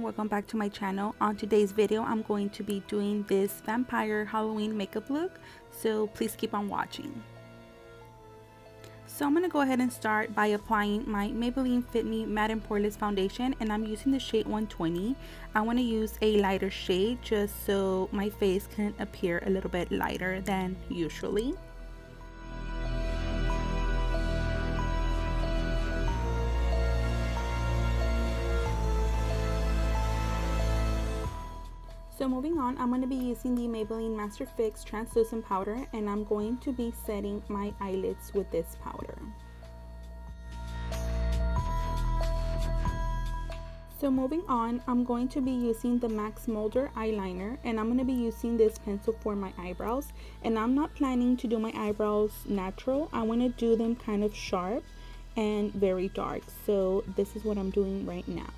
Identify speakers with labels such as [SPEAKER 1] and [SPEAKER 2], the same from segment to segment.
[SPEAKER 1] welcome back to my channel. On today's video I'm going to be doing this vampire Halloween makeup look, so please keep on watching. So I'm going to go ahead and start by applying my Maybelline Fit Me Matte and Poreless foundation, and I'm using the shade 120. I want to use a lighter shade just so my face can appear a little bit lighter than usually. So moving on, I'm going to be using the Maybelline Master Fix translucent powder, and I'm going to be setting my eyelids with this powder. So moving on, I'm going to be using the Max Molder eyeliner, and I'm going to be using this pencil for my eyebrows. And I'm not planning to do my eyebrows natural. I want to do them kind of sharp and very dark. So this is what I'm doing right now.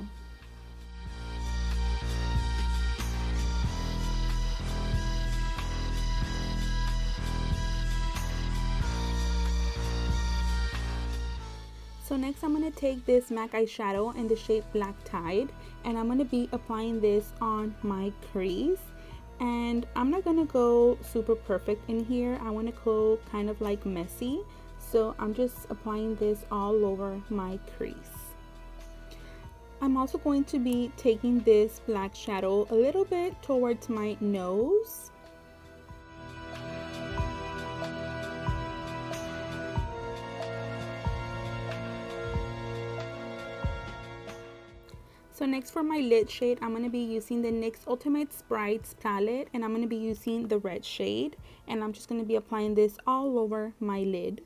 [SPEAKER 1] So next I'm going to take this MAC eyeshadow in the shade Black Tide, and I'm going to be applying this on my crease. And I'm not going to go super perfect in here. I want to go kind of like messy. So I'm just applying this all over my crease. I'm also going to be taking this black shadow a little bit towards my nose. So next for my lid shade, I'm going to be using the NYX Ultimate Sprites palette, and I'm going to be using the red shade, and I'm just going to be applying this all over my lid.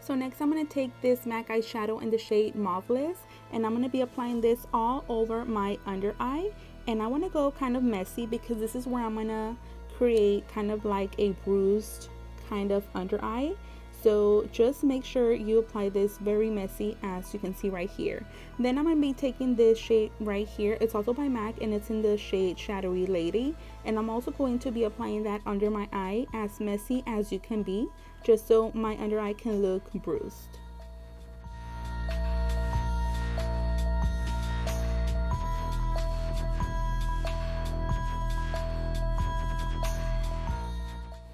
[SPEAKER 1] So next I'm going to take this MAC eyeshadow in the shade Mauveless, and I'm going to be applying this all over my under eye. And I want to go kind of messy because this is where I'm going to create kind of like a bruised kind of under eye. So just make sure you apply this very messy, as you can see right here. Then I'm going to be taking this shade right here. It's also by MAC, and it's in the shade Shadowy Lady. And I'm also going to be applying that under my eye as messy as you can be, just so my under eye can look bruised.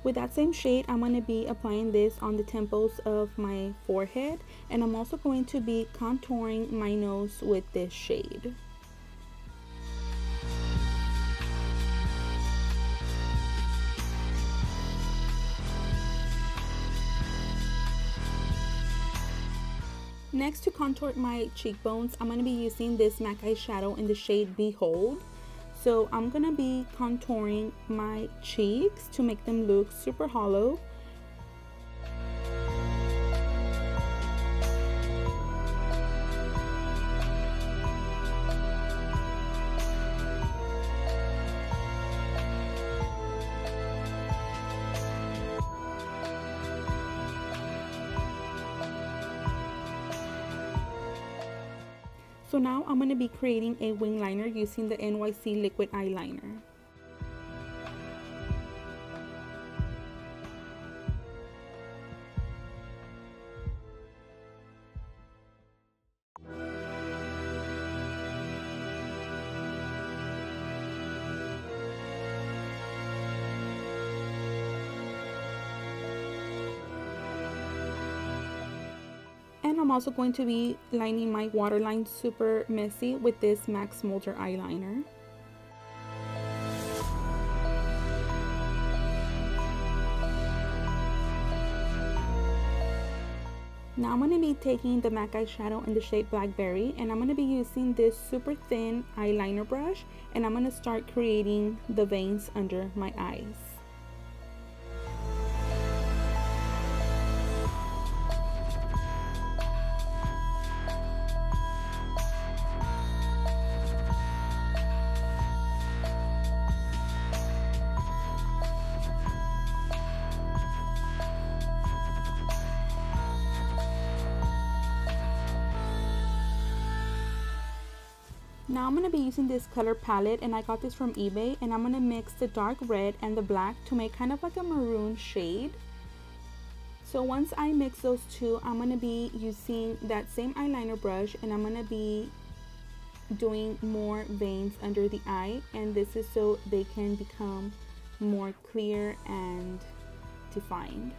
[SPEAKER 1] With that same shade, I'm going to be applying this on the temples of my forehead, and I'm also going to be contouring my nose with this shade. Next, to contour my cheekbones, I'm going to be using this MAC eyeshadow in the shade Behold. So I'm going to be contouring my cheeks to make them look super hollow. So now I'm going to be creating a wing liner using the NYC liquid eyeliner. And I'm also going to be lining my waterline super messy with this Max Molder eyeliner. Now I'm going to be taking the MAC eyeshadow in the shade Blackberry, and I'm going to be using this super thin eyeliner brush, and I'm going to start creating the veins under my eyes. Now I'm going to be using this color palette, and I got this from eBay, and I'm going to mix the dark red and the black to make kind of like a maroon shade. So once I mix those two, I'm going to be using that same eyeliner brush, and I'm going to be doing more veins under the eye, and this is so they can become more clear and defined.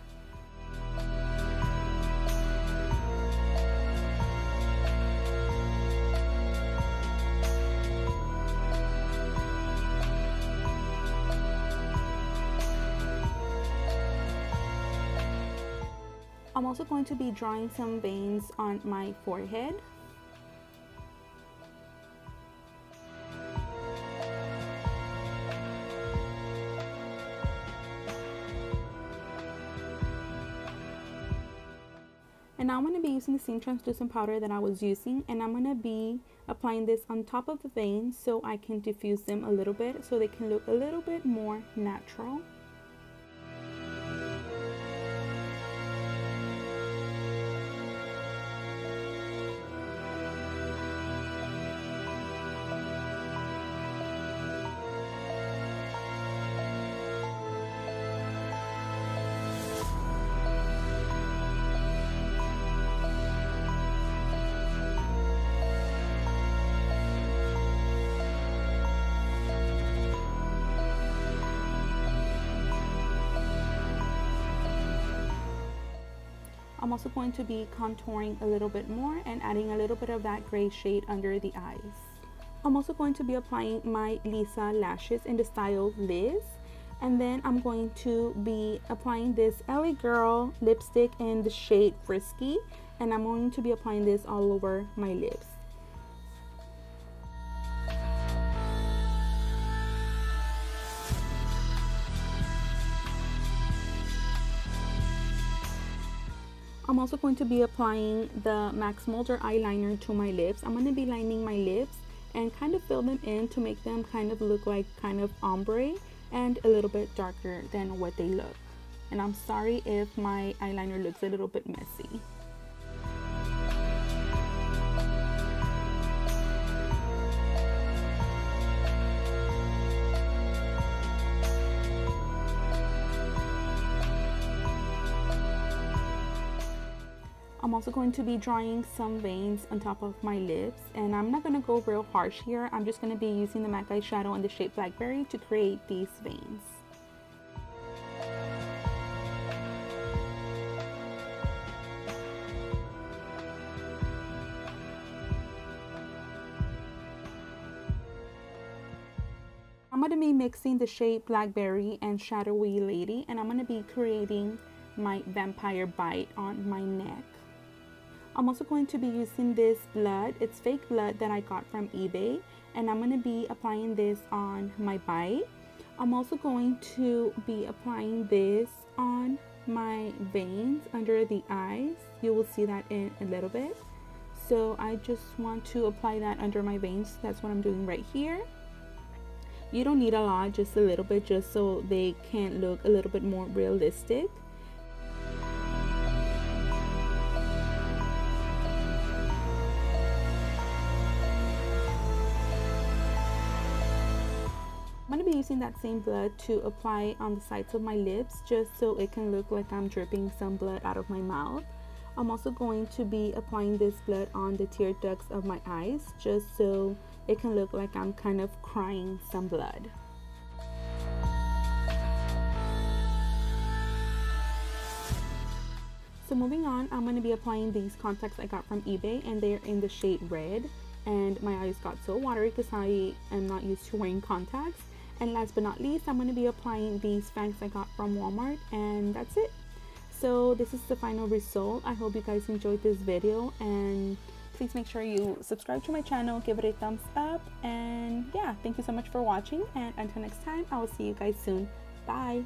[SPEAKER 1] I'm also going to be drawing some veins on my forehead. And now I'm going to be using the same translucent powder that I was using, and I'm going to be applying this on top of the veins so I can diffuse them a little bit so they can look a little bit more natural. I'm also going to be contouring a little bit more and adding a little bit of that gray shade under the eyes. I'm also going to be applying my Lyss lashes in the style Lyss, and then I'm going to be applying this LA Girl lipstick in the shade Frisky, and I'm going to be applying this all over my lips. I'm also going to be applying the Max Molder eyeliner to my lips. I'm going to be lining my lips and kind of fill them in to make them kind of look like kind of ombre and a little bit darker than what they look. And I'm sorry if my eyeliner looks a little bit messy. I'm also going to be drawing some veins on top of my lips, and I'm not going to go real harsh here. I'm just going to be using the MAC eyeshadow in the shade Blackberry to create these veins. I'm going to be mixing the shade Blackberry and Shadowy Lady, and I'm going to be creating my vampire bite on my neck. I'm also going to be using this blood. It's fake blood that I got from eBay, and I'm going to be applying this on my bite. I'm also going to be applying this on my veins under the eyes. You will see that in a little bit. So I just want to apply that under my veins. That's what I'm doing right here. You don't need a lot, just a little bit, just so they can look a little bit more realistic. I'm going to be using that same blood to apply on the sides of my lips, just so it can look like I'm dripping some blood out of my mouth. I'm also going to be applying this blood on the tear ducts of my eyes, just so it can look like I'm kind of crying some blood. So moving on, I'm going to be applying these contacts I got from eBay, and they're in the shade red, and my eyes got so watery because I am not used to wearing contacts. And last but not least, I'm going to be applying these fangs I got from Walmart, and that's it. So this is the final result. I hope you guys enjoyed this video, and please make sure you subscribe to my channel, give it a thumbs up, and yeah, thank you so much for watching, and until next time, I will see you guys soon. Bye.